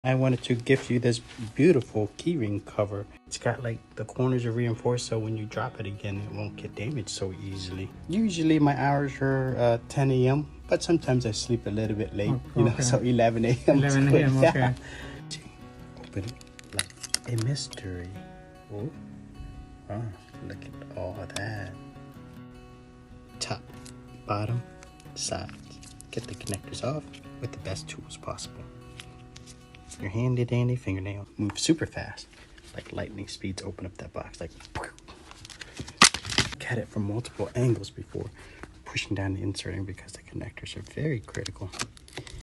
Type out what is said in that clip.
I wanted to gift you this beautiful keyring cover. It's got like the corners are reinforced so when you drop it again it won't get damaged so easily. Usually my hours are 10 a.m. but sometimes I sleep a little bit late, you know, so 11 a.m. 11 a.m. Okay. Open it like a mystery. Oh, look at all that. Top, bottom, sides. Get the connectors off with the best tools possible. Your handy dandy fingernail. Move super fast, like lightning speeds. Open up that box like. Look at it from multiple angles before pushing down the inserting because the connectors are very critical.